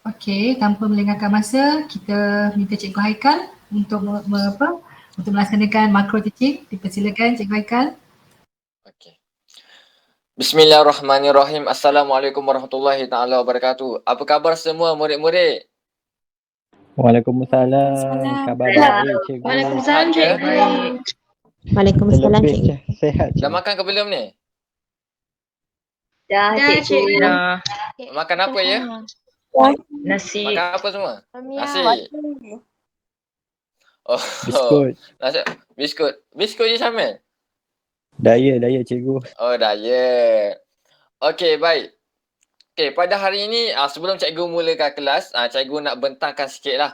Okey, tanpa melengahkan masa, kita minta Cikgu Haikal untuk untuk melaksanakan makro teaching. Dipersilakan Cikgu Haikal. Okey. Bismillahirrahmanirrahim. Assalamualaikum warahmatullahi taala wabarakatuh. Apa khabar semua murid-murid? Waalaikumsalam. Khabar baik, cikgu. Waalaikumsalam, cikgu. Waalaikumsalam, Terlebih cikgu. sehat, Dah cikgu. makan ke belum ni? Dah, cikgu. Dah. Makan apa ya? Nasi. Makan apa semua? Nasi. Oh, Biskut. nasi. Biskut. Biskut je Syamil? Daya, cikgu. Oh, diet. Okey, baik. Okey, pada hari ini sebelum cikgu mulakan kelas, cikgu nak bentangkan sikitlah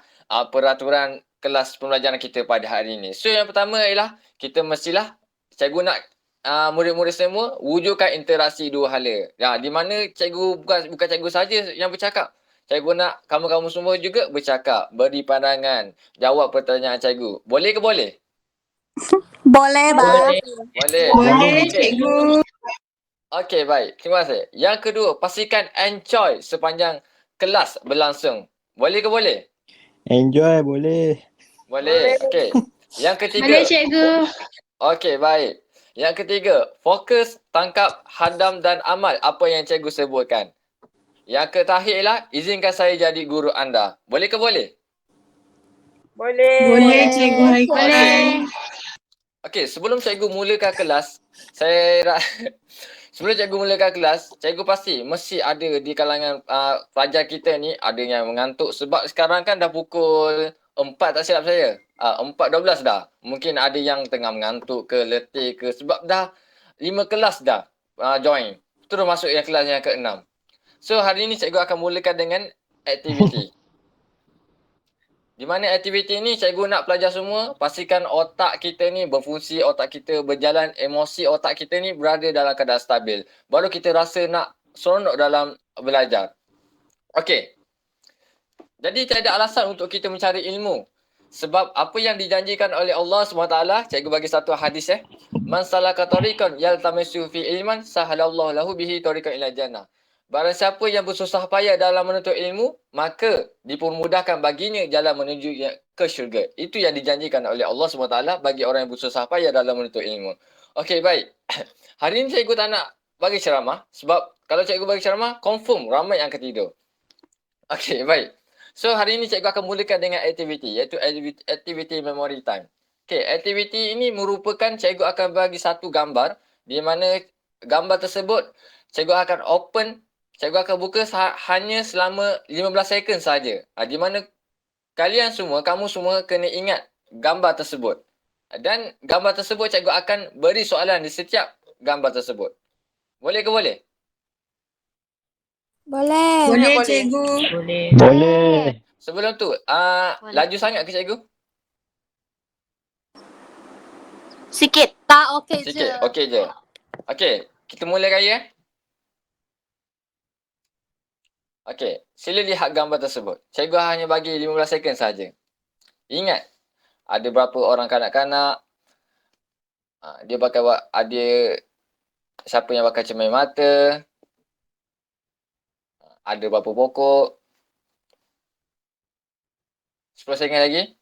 peraturan kelas pembelajaran kita pada hari ini. So, yang pertama ialah kita mestilah cikgu nak murid-murid semua wujudkan interaksi dua hala. Di mana cikgu bukan cikgu saja yang bercakap. Cikgu nak kamu-kamu semua juga bercakap, beri pandangan, jawab pertanyaan cikgu. Boleh ke boleh? Boleh, Bang. Boleh. Boleh, cikgu. Okey, baik. Terima kasih. Yang kedua, pastikan enjoy sepanjang kelas berlangsung. Boleh ke boleh? Enjoy, boleh. Boleh. Okey. Yang ketiga. Boleh, cikgu. Okey, baik. Yang ketiga, fokus, tangkap, hadam dan amal apa yang cikgu sebutkan. Yang terakhir ialah izinkan saya jadi guru anda. Boleh ke boleh? Boleh, cikgu Haikal. Boleh. Okey, sebelum cikgu mulakan kelas, sebelum cikgu mulakan kelas, cikgu pasti mesti ada di kalangan pelajar kita ni ada yang mengantuk sebab sekarang kan dah pukul 4 tak silap saya. 4.12 dah. Mungkin ada yang tengah mengantuk ke, letih ke sebab dah 5 kelas dah join. Terus masuk yang kelas yang ke-6. So hari ni cikgu akan mulakan dengan aktiviti. Di mana aktiviti ni cikgu nak pelajar semua pastikan otak kita ni berfungsi, otak kita berjalan, emosi otak kita ni berada dalam keadaan stabil. Baru kita rasa nak seronok dalam belajar. Okey. Jadi tiada alasan untuk kita mencari ilmu. Sebab apa yang dijanjikan oleh Allah SWT, cikgu bagi satu hadis Man salaka tariqan yaltamisu fi ilman sahalallahu lahu bihi tariqan ila jannah. Barang siapa yang bersusah payah dalam menuntut ilmu, maka dipermudahkan baginya jalan menuju ke syurga. Itu yang dijanjikan oleh Allah SWT bagi orang yang bersusah payah dalam menuntut ilmu. Okey, baik. Hari ini cikgu tak nak bagi ceramah sebab kalau cikgu bagi ceramah, confirm ramai yang akan tidur. Okey, baik. So, hari ini cikgu akan mulakan dengan aktiviti, iaitu aktiviti memory time. Okey, aktiviti ini merupakan cikgu akan bagi satu gambar di mana gambar tersebut cikgu akan open, cikgu akan buka hanya selama 15 second saja. Di mana kalian semua, kamu semua kena ingat gambar tersebut. Dan gambar tersebut cikgu akan beri soalan di setiap gambar tersebut. Boleh ke boleh? Boleh. Boleh, cikgu. Boleh. Sebelum tu, laju sangat ke cikgu? Sikit. Tak, okey je. Sikit, okey je. Okey, kita mulakan ya. Okey, sila lihat gambar tersebut. Cikgu hanya bagi 15 second saja. Ingat, ada berapa orang kanak-kanak. Dia pakai, ada siapa yang pakai cermin mata. Ada berapa pokok. 10 second lagi.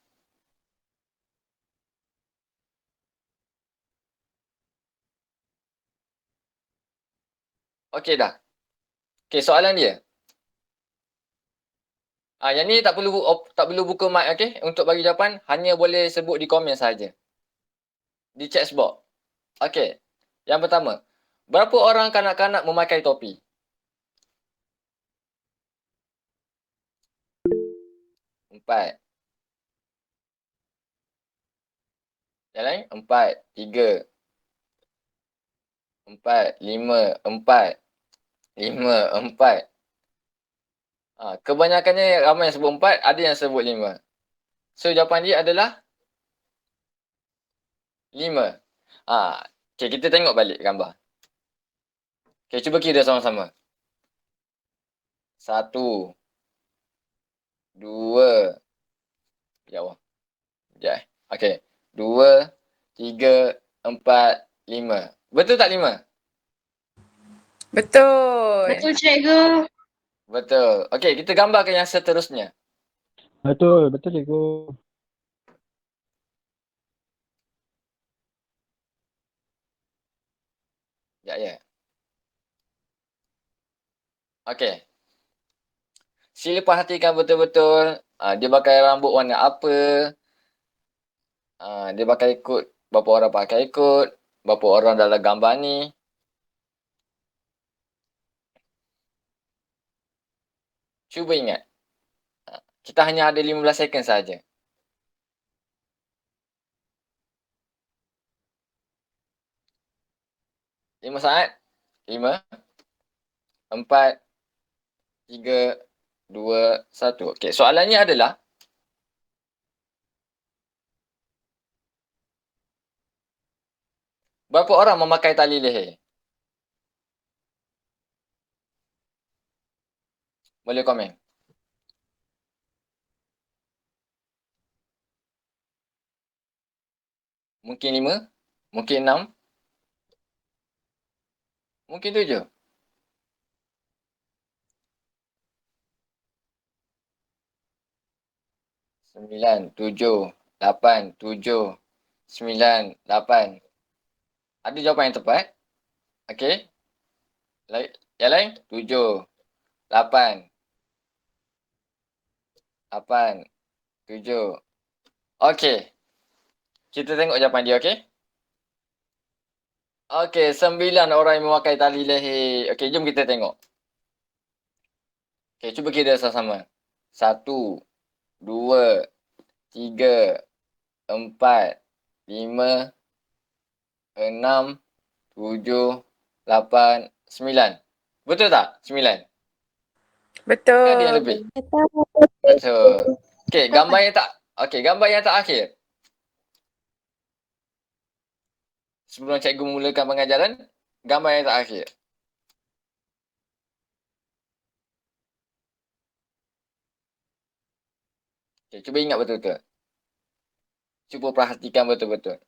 Okey dah. Okey, soalan dia. Yang ni tak perlu buka mic, okey? Untuk bagi jawapan, hanya boleh sebut di komen saja. Di chat box. Okey. Yang pertama, berapa orang kanak-kanak memakai topi? 4. Yang lain? 4, 3, 4, 5, 4, 5, 4. Kebanyakannya ramai yang sebut 4, ada yang sebut 5. So jawapan dia adalah 5. Okay, kita tengok balik gambar. Okay, cuba kira sama-sama. 1, 2. Ya Allah. Sekejap. Okay. 2, 3, 4, 5. Betul tak 5? Betul. Betul, cikgu. Betul. Okey, kita gambarkan yang seterusnya. Betul, betul cikgu. Ya. Okey. Sila perhatikan betul-betul. Dia pakai rambut warna apa. Dia pakai ikut. Berapa orang pakai ikut. Berapa orang dalam gambar ni. Cuba ingat. Kita hanya ada 15 second saja. 5 saat. 5, 4, 3, 2, 1. Okey, soalannya adalah berapa orang memakai tali leher? Boleh komen. Mungkin 5, mungkin 6, mungkin 7. 9, 7, 8, 7, 9, 8. Ada jawapan yang tepat? Okey. Yang lain? 7, 8, 8, 7. Okey. Kita tengok jawapan dia, okey? Okey, 9 orang yang memakai tali leher. Okey, jom kita tengok. Okey, cuba kita sama-sama. 1, 2, 3, 4, 5, 6, 7, 8, 9. Betul tak? 9. Kan ada yang lebih? Betul. Okey, gambar yang tak akhir. Sebelum cikgu mulakan pengajaran, gambar yang tak akhir. Okay, cuba ingat betul-betul. Cuba perhatikan betul-betul.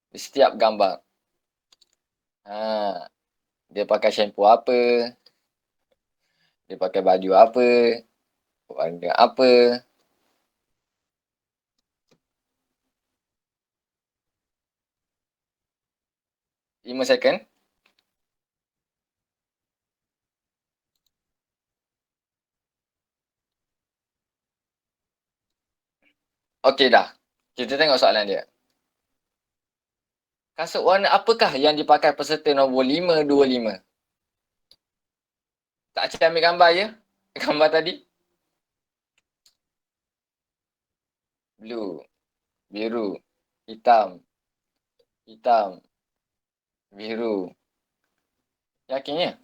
Di setiap gambar. Dia pakai shampoo apa. Dia pakai baju apa. Warna apa. Lima second. Okey dah. Kita tengok soalan dia. Kasut warna apakah yang dipakai peserta nombor 525? Tak cik ambil gambar je. Gambar tadi. Blue. Biru. Hitam. Hitam. Biru. Yakinnya?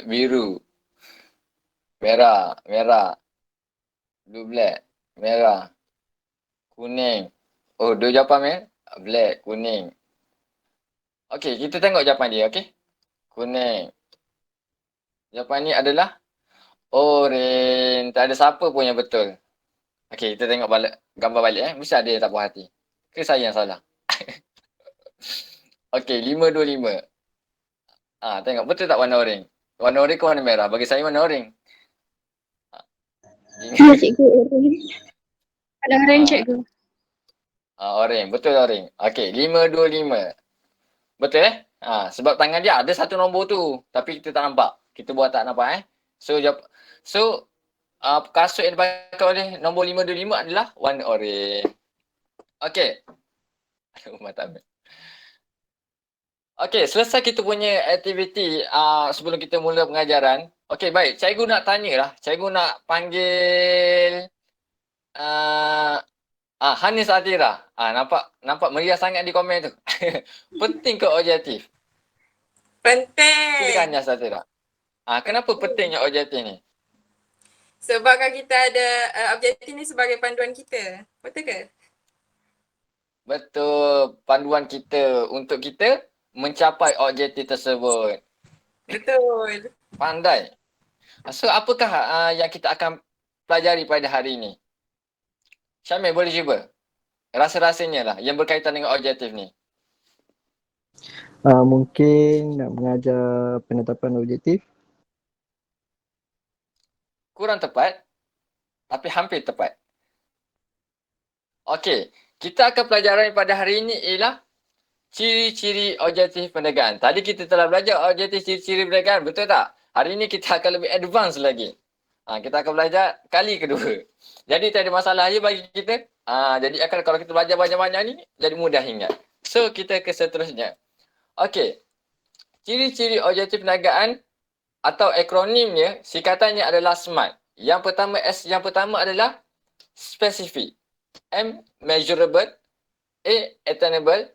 Biru. Merah. Merah. Blue black. Merah. Kuning. Oh, dua jawapan meh. Black, kuning. Okey, kita tengok jawapan dia, okey? Kuning. Jawapan ni adalah oren. Tak ada siapa pun yang betul. Okey, kita tengok gambar balik Mesti ada yang tak puas hati. Ke saya yang salah? Okey, 525. Tengok betul tak warna oren? Warna oren ke warna merah? Bagi saya warna oren. Ya, cikgu. Ada orang cikgu. Oren, betul oren. Okey, 525. Betul sebab tangan dia ada satu nombor tu. Tapi kita tak nampak. Kita buat tak nampak So, kasut yang dipakai oleh nombor 525 adalah warna oren. Okey. Mata ambil. Okey, selesai kita punya aktiviti sebelum kita mula pengajaran. Okey, baik. Cikgu nak tanyalah. Cikgu nak panggil Hanis Atira. Nampak meriah sangat di komen tu. Penting ke objektif? Penting. Silakan Hanis Atira. Kenapa pentingnya objektif ni? Sebab kan kita ada objektif ni sebagai panduan kita. Betul ke? Betul. Panduan kita untuk kita mencapai objektif tersebut. Betul. Pandai. So, apakah yang kita akan pelajari pada hari ini? Syamil, boleh cuba? Rasa-rasanya lah yang berkaitan dengan objektif ni. Mungkin nak mengajar penetapan objektif. kurang tepat tapi hampir tepat. Okey, kita akan pelajaran pada hari ini ialah ciri-ciri objektif perniagaan. Tadi kita telah belajar objektif ciri-ciri perniagaan, betul tak? Hari ini kita akan lebih advance lagi. Kita akan belajar kali kedua. Jadi tak ada masalah je bagi kita. Jadi akan kalau kita belajar banyak-banyak ni, jadi mudah ingat. So, kita ke seterusnya. Okey, ciri-ciri objektif perniagaan atau akronimnya, singkatannya adalah SMART. Yang pertama, S yang pertama adalah specific. M, measurable. A, attainable.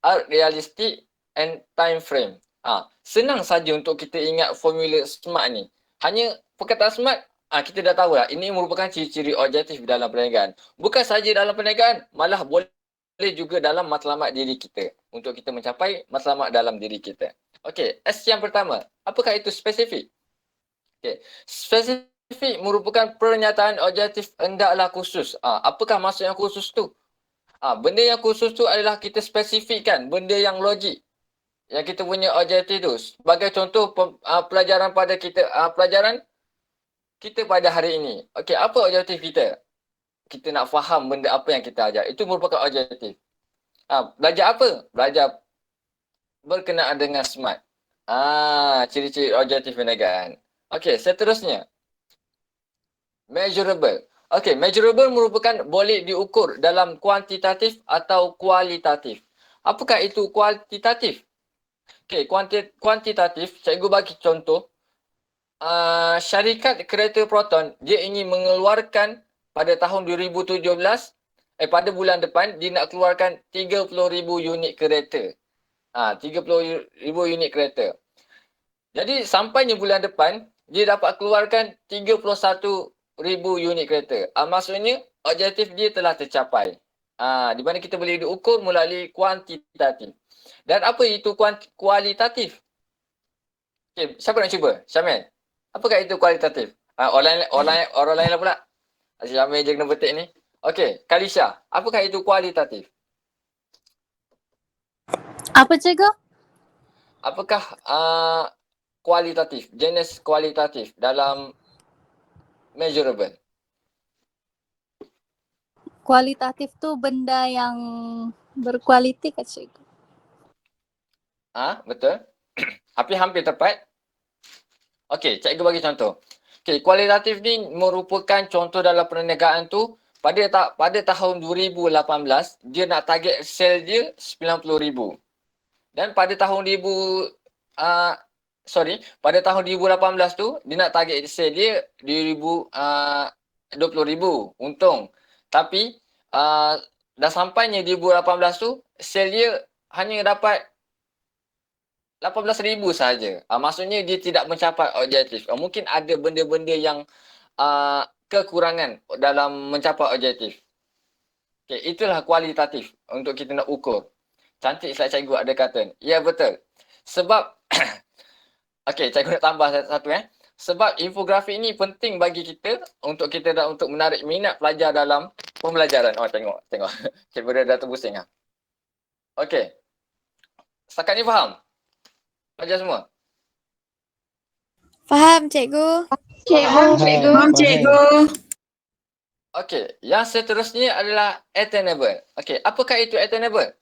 R, realistic. And time frame. Senang saja untuk kita ingat formula SMART ni. Hanya perkataan SMART, kita dah tahu lah. Ini merupakan ciri-ciri objektif dalam perniagaan. Bukan saja dalam perniagaan, malah boleh juga dalam matlamat diri kita. Untuk kita mencapai matlamat dalam diri kita. Okey, S yang pertama. Apakah itu spesifik? Okey, spesifik merupakan pernyataan objektif hendaklah khusus. Apakah maksud yang khusus tu? Benda yang khusus tu adalah kita spesifikkan benda yang logik. Yang kita punya objektif tu. Sebagai contoh pelajaran pada kita, pelajaran kita pada hari ini. Okey, apa objektif kita? Kita nak faham benda apa yang kita ajar. Itu merupakan objektif. Belajar apa? Belajar berkenaan dengan SMART. Ciri-ciri objektif perniagaan. Okey, seterusnya. Measurable. Okey, measurable merupakan boleh diukur dalam kuantitatif atau kualitatif. Apakah itu kuantitatif? Okey, kuantitatif, cikgu bagi contoh. Syarikat kereta Proton, dia ingin mengeluarkan pada tahun 2017, pada bulan depan, dia nak keluarkan 30,000 unit kereta. 30,000 unit kereta. Jadi sampainya bulan depan, dia dapat keluarkan 31,000 unit kereta. Maksudnya objektif dia telah tercapai. Di mana kita boleh diukur melalui kuantitatif. Dan apa itu kualitatif? Okay, siapa nak cuba? Syamil. Apakah itu kualitatif? Orang lain lah pula. Syamil je kena betik ni. Okey, Kalisha. Apakah itu kualitatif? Apa cikgu? Apakah kualitatif, jenis kualitatif dalam measurable? Kualitatif tu benda yang berkualiti kan cikgu? Betul. Hampir tepat. Okey, cikgu bagi contoh. Okey, kualitatif ni merupakan contoh dalam perniagaan tu pada tahun 2018 dia nak target sale dia 90,000. Dan pada tahun pada tahun 2018 tu dia nak target sale dia 20,000 untung. Tapi dah sampainya 2018 tu sale dia hanya dapat 18,000 sahaja. Maksudnya dia tidak mencapai objektif. Mungkin ada benda-benda yang kekurangan dalam mencapai objektif. Okay, itulah kualitatif untuk kita nak ukur. Cantik slide cikgu ada kata. Ya betul. Sebab okey, cikgu nak tambah satu Sebab infografik ini penting bagi kita untuk untuk menarik minat pelajar dalam pembelajaran. Tengok. Cikgu dah terpusing Okey. Setakat ni faham? Pelajar semua? Faham cikgu. Cikgu. Okey, yang seterusnya adalah attainable. Okey, apakah itu attainable?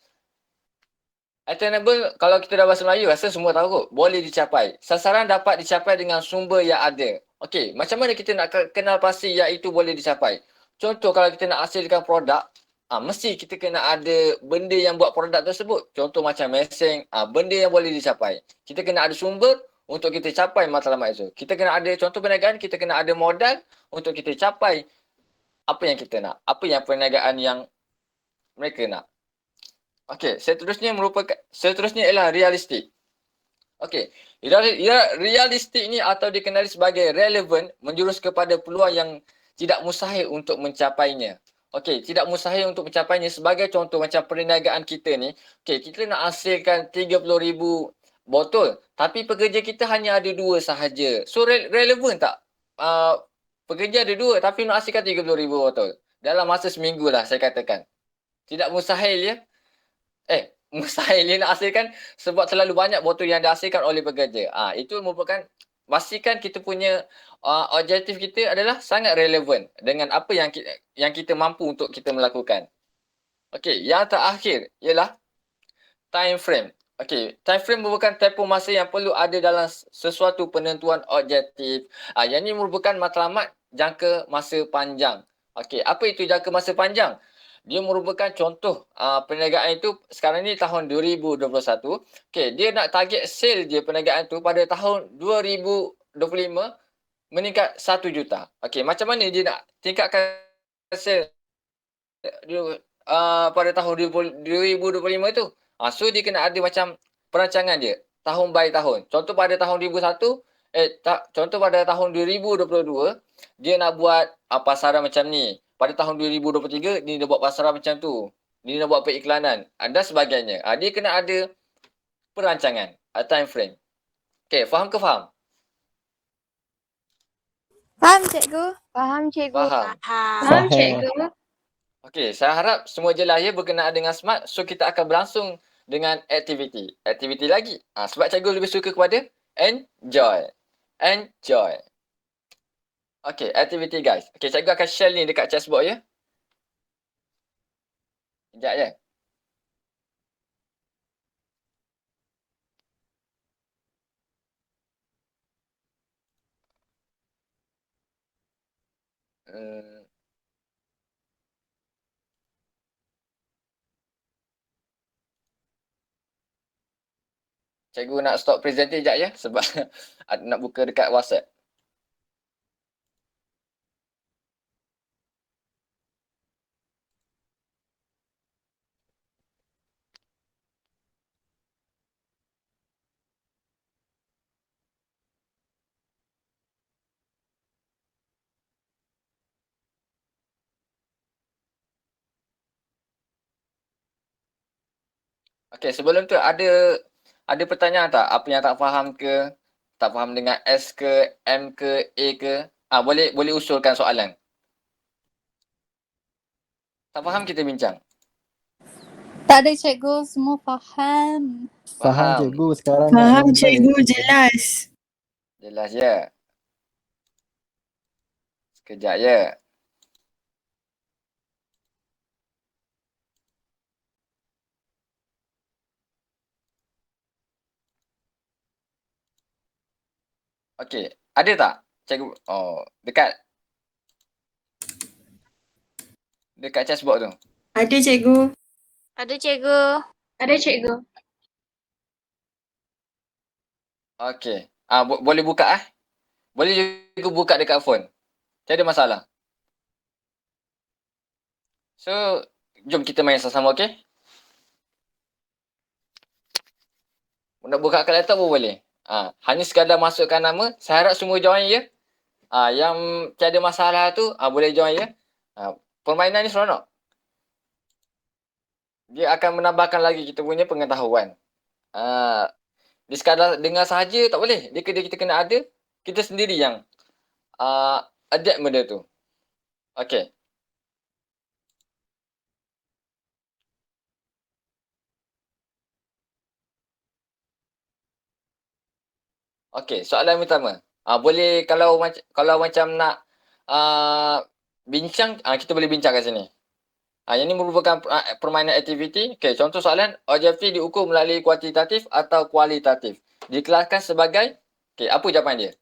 Attainable, kalau kita dah bahasa Melayu, rasa semua tahu kot. Boleh dicapai. Sasaran dapat dicapai dengan sumber yang ada. Okey, macam mana kita nak kenal pasti yang itu boleh dicapai? Contoh, kalau kita nak hasilkan produk, mesti kita kena ada benda yang buat produk tersebut. Contoh macam mesin, benda yang boleh dicapai. Kita kena ada sumber untuk kita capai matlamat itu. Kita kena ada contoh perniagaan, kita kena ada modal untuk kita capai apa yang kita nak. Apa yang perniagaan yang mereka nak. Okey, seterusnya ialah realistik. Okey, realistik ni atau dikenali sebagai relevant menjurus kepada peluang yang tidak mustahil untuk mencapainya. Okey, tidak mustahil untuk mencapainya. Sebagai contoh macam perniagaan kita ni, okey, kita nak hasilkan 30,000 botol, tapi pekerja kita hanya ada 2 sahaja. So relevan tak? Pekerja ada 2 tapi nak hasilkan 30,000 botol. Dalam masa seminggu lah saya katakan. Tidak mustahil ya. Mustahil dia nak hasilkan sebab terlalu banyak botol yang dihasilkan oleh pekerja. Itu merupakan pastikan kita punya objektif kita adalah sangat relevan dengan apa yang kita mampu untuk kita melakukan. Okey, yang terakhir ialah time frame. Okey, time frame merupakan tempoh masa yang perlu ada dalam sesuatu penentuan objektif. Yang ini merupakan matlamat jangka masa panjang. Okey, apa itu jangka masa panjang? Dia merupakan contoh perniagaan itu sekarang ni tahun 2021. Okey, dia nak target sale dia perniagaan tu pada tahun 2025 meningkat 1 juta. Okey, macam mana dia nak tingkatkan sale pada tahun 2025 tu? So dia kena ada macam perancangan dia tahun by tahun. Contoh pada tahun 2001, contoh pada tahun 2022 dia nak buat pasaran macam ni. Pada tahun 2023 dia nak buat pasaran macam tu. Dia nak buat periklanan dan sebagainya. Dia kena ada perancangan, time frame. Okey, faham ke faham? Faham cikgu? Faham cikgu. Faham. Faham cikgu. Okey, saya harap semua jelas ya berkenaan dengan SMART. So kita akan berlangsung dengan aktiviti. Aktiviti lagi. Sebab cikgu lebih suka kepada enjoy. Enjoy. Okey, aktiviti guys. Okey, cikgu akan share link dekat chatbox ya. Sekejap je. Cikgu nak stop presenting sekejap ya sebab nak buka dekat WhatsApp. Okey, sebelum tu ada pertanyaan tak? Apa yang tak faham ke? Tak faham dengan S ke, M ke, A ke? Boleh usulkan soalan. Tak faham kita bincang. Tak ada cikgu, semua faham. Faham cikgu sekarang. Faham cikgu, jelas. Jelas ya. Sekejap ya. Okey, ada tak cikgu? Dekat chatbox tu. Ada cikgu. Ada cikgu. Ada cikgu. Okey. Boleh buka Boleh juga buka dekat phone. Tiada masalah. So, jom kita main sama-sama, okey? Nak buka kat laptop pun boleh. Hanya sekadar masukkan nama. Saya harap semua join ya. Yang tiada masalah tu boleh join ya. Permainan ni seronok. Dia akan menambahkan lagi kita punya pengetahuan. Dia sekadar dengar sahaja tak boleh. Kita kena ada. Kita sendiri yang adapt benda tu. Okey. Okey, soalan pertama. Boleh kalau macam nak bincang, kita boleh bincang kat sini. Yang ini merupakan permainan aktiviti. Okey, contoh soalan, objektif diukur melalui kuantitatif atau kualitatif. Dikelaskan sebagai, okey, apa jawapan dia?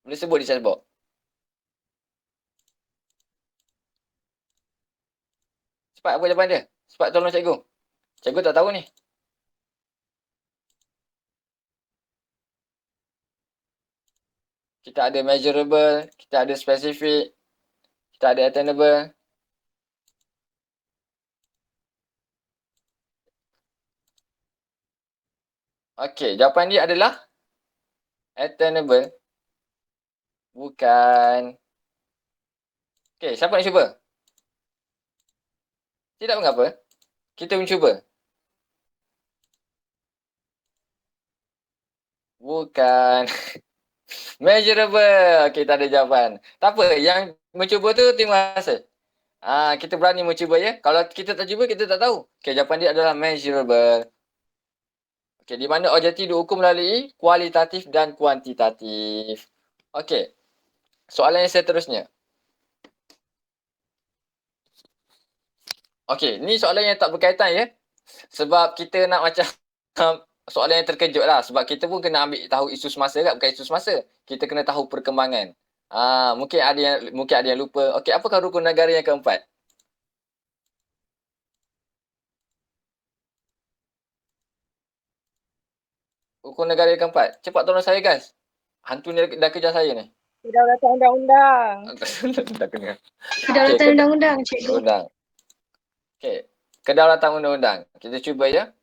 Boleh sebut di chatbox. Cepat, apa jawapan dia? Cepat tolong cikgu. Cikgu tak tahu ni. Kita ada measurable, kita ada specific, kita ada attainable. Okey, jawapan dia adalah attainable. Bukan. Okey, siapa nak cuba? Tidak mengapa. Kita mencuba. Bukan. Measurable. Okey, tak ada jawapan. Tak apa, yang mencuba tu terima kasih. Kita berani mencuba ya. Kalau kita tak cuba, kita tak tahu. Okey, jawapan dia adalah measurable. Okey, di mana objektif diukur melalui kualitatif dan kuantitatif. Okey. Soalan yang seterusnya. Okey, ni soalan yang tak berkaitan ya. Sebab kita nak macam soalan yang terkejut lah. Sebab kita pun kena ambil tahu isu semasa kan. Bukan isu semasa. Kita kena tahu perkembangan. Mungkin ada yang lupa. Okey, apakah rukun negara yang keempat? Rukun negara yang keempat. Cepat tolong saya guys. Hantu ni dah kejar saya ni. Kedaulatan undang-undang. Dah kena. Kedaulatan Okey, undang-undang, cikgu. undang. Okey. Kedaulatan undang-undang. Kita cuba ya.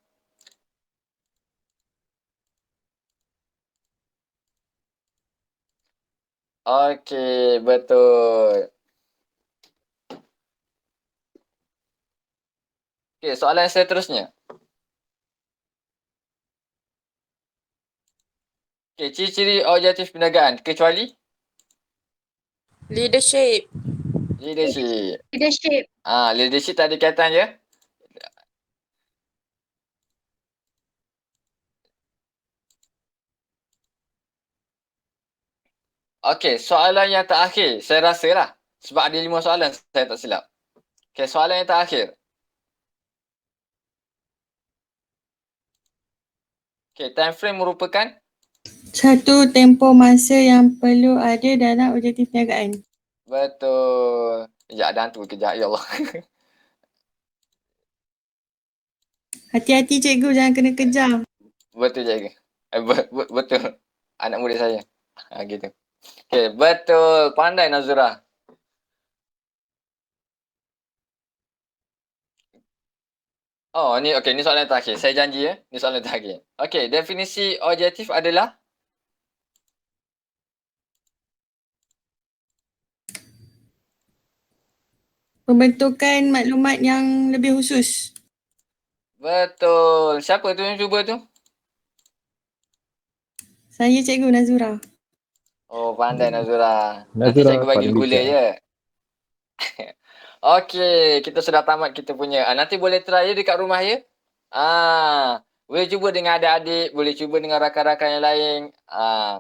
Okey, betul. Okey, soalan yang seterusnya. Okey, ciri-ciri objektif perniagaan kecuali Leadership. leadership. Leadership. Leadership tak ada kaitan je. Okey, soalan yang terakhir. Saya rasa lah. Sebab ada 5 soalan saya tak silap. Okey, soalan yang terakhir. Okey, time frame merupakan Satu tempoh masa yang perlu ada dalam objektif perniagaan. betul. Sekejap, ada hantu kejap. Ya Allah. Hati-hati cikgu, jangan kena kejar. Betul je. Betul. Anak murid saya. Gitu. Okey, betul. Pandai Nazura. Oh, ni okey, ni soalan terakhir. Saya janji ya. Ni soalan terakhir. Okey, definisi objektif adalah Pembentukan maklumat yang lebih khusus. betul. Siapa tu yang cuba tu? Saya cikgu Nazura. Oh, pandai Nazura. Nanti Nazura cikgu bagi paling gula bijak. je. Okey, kita sudah tamat kita punya. Nanti boleh try ya dekat rumah ya. Boleh cuba dengan adik-adik, boleh cuba dengan rakan-rakan yang lain.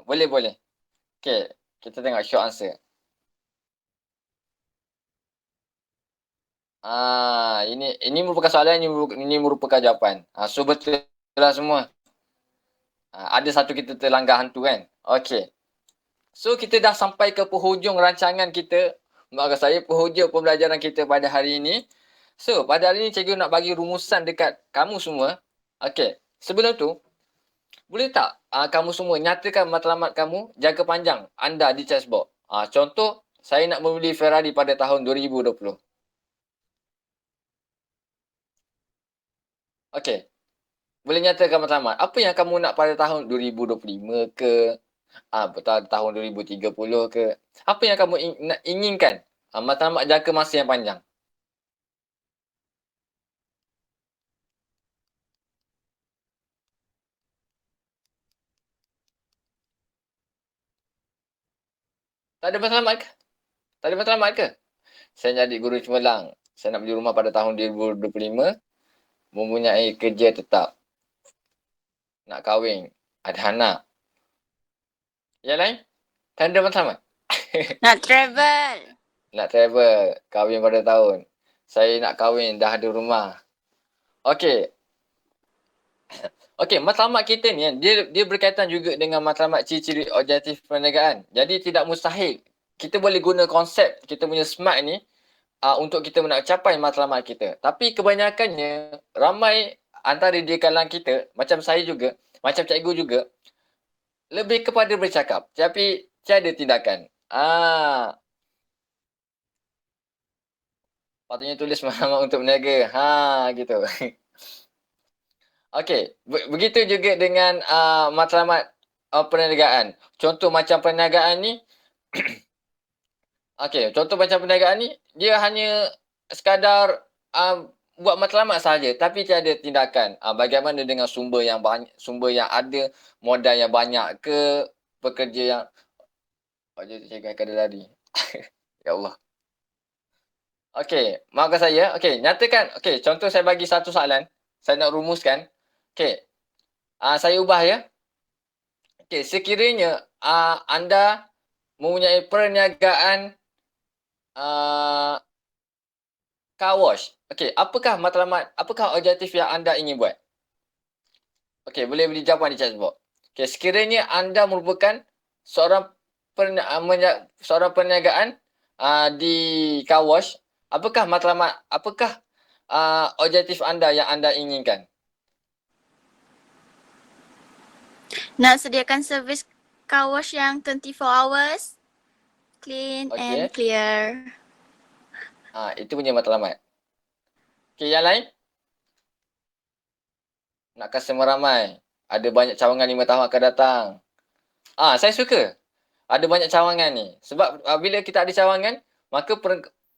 Boleh. Okey, kita tengok short answer. Ini merupakan soalan, ini merupakan jawapan. So betul lah semua. Ada satu kita terlanggar hantu kan. Okey. So kita dah sampai ke penghujung rancangan kita. Maksud saya penghujung pembelajaran kita pada hari ini. So pada hari ini cikgu nak bagi rumusan dekat kamu semua. Okey. Sebelum tu, boleh tak kamu semua nyatakan matlamat kamu jangka panjang anda di chatbox. Contoh, saya nak membeli Ferrari pada tahun 2020. Okey. Boleh nyatakan matlamat. Apa yang kamu nak pada tahun 2025 ke? Tahun 2030 ke? Apa yang kamu inginkan? Matlamat jangka masa yang panjang. Tak ada matlamat ke? Tak ada matlamat ke? Saya jadi guru cemerlang. Saya nak beli rumah pada tahun 2025. Mempunyai kerja tetap. Nak kahwin. Ada anak. Yang lain? Tak ada matlamat. Nak travel. Nak travel. Kahwin pada tahun. Saya nak kahwin. Dah ada rumah. Okey. Okey, matlamat kita ni dia berkaitan juga dengan matlamat ciri-ciri objektif perniagaan. Jadi tidak mustahil kita boleh guna konsep kita punya SMART ni untuk kita nak capai matlamat kita. Tapi kebanyakannya ramai antara di kalangan kita, macam saya juga, macam cikgu juga, lebih kepada bercakap tapi tiada tindakan. Patutnya tulis matlamat untuk berniaga. Gitu. Okey, begitu juga dengan matlamat perniagaan. Contoh macam perniagaan ni, okey, contoh macam perniagaan ni, dia hanya sekadar buat matlamat sahaja tapi tiada tindakan. Bagaimana dengan sumber yang banyak, sumber yang ada, modal yang banyak ke, pekerja yang cikgu akan lari. Ya Allah. Okey, maafkan saya. Okey, nyatakan. Okey, contoh saya bagi satu soalan. Saya nak rumuskan. Okey. Saya ubah ya. Okey, sekiranya anda mempunyai perniagaan car wash. Okey, apakah objektif yang anda ingin buat? Okey, boleh beri jawapan di chat box. Okey, sekiranya anda merupakan seorang perniagaan di car wash, apakah objektif anda yang anda inginkan? Nak sediakan servis car wash yang 24 hours, clean and Okey. clear. Itu punya matlamat. Okey, yang lain? Nak customer ramai. Ada banyak cawangan 5 tahun akan datang. Saya suka. Ada banyak cawangan ni. Sebab bila kita ada cawangan, maka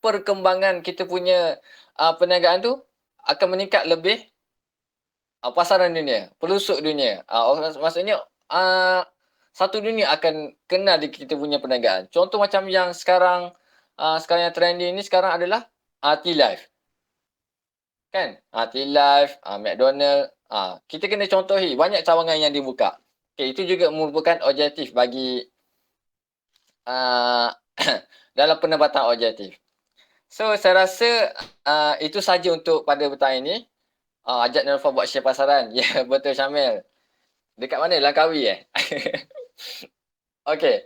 perkembangan kita punya perniagaan tu akan meningkat lebih pasaran dunia, pelusuk dunia. Maksudnya satu dunia akan kenal di kita punya perniagaan. Contoh macam yang sekarang yang trendy ni sekarang adalah T-Life. Kan? T-Life, McDonald. Kita kena contohi banyak cawangan yang dibuka. Okay, itu juga merupakan objektif bagi dalam penempatan objektif. So, saya rasa itu saja untuk pada petang ini. Ajak Nelfa buat share pasaran. Ya, betul Syamil. Dekat mana? Langkawi Okey.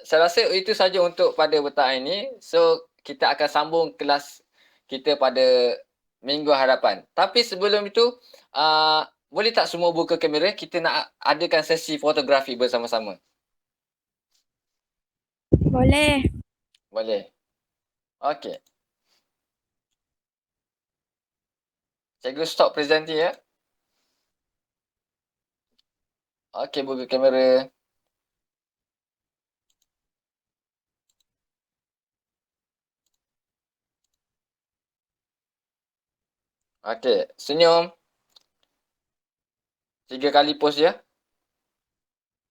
Saya rasa itu saja untuk pada petang ini. So, kita akan sambung kelas kita pada minggu hadapan. Tapi sebelum itu, boleh tak semua buka kamera? Kita nak adakan sesi fotografi bersama-sama. Boleh. Boleh. Okey. Cikgu stop presenting ya. Okey, buka kamera. Okey, senyum. 3 kali pose ya.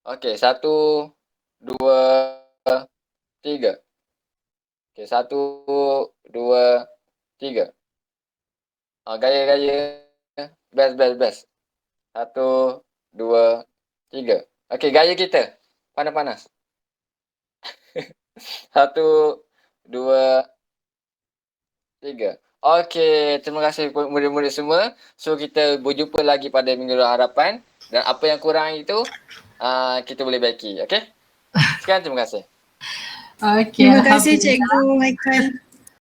Okey, 1, 2, 3. Okey, 1, 2, 3. Gaya-gaya. Best. 1, 2, 3. Okey, gaya kita. Panas-panas. 1, 2, 3. Okey, terima kasih murid-murid semua. So, kita berjumpa lagi pada minggu hadapan. Dan apa yang kurang itu, kita boleh baiki. Okey? Sekian, terima kasih. Okey, Terima kasih Alhamdulillah. Cikgu Haikal.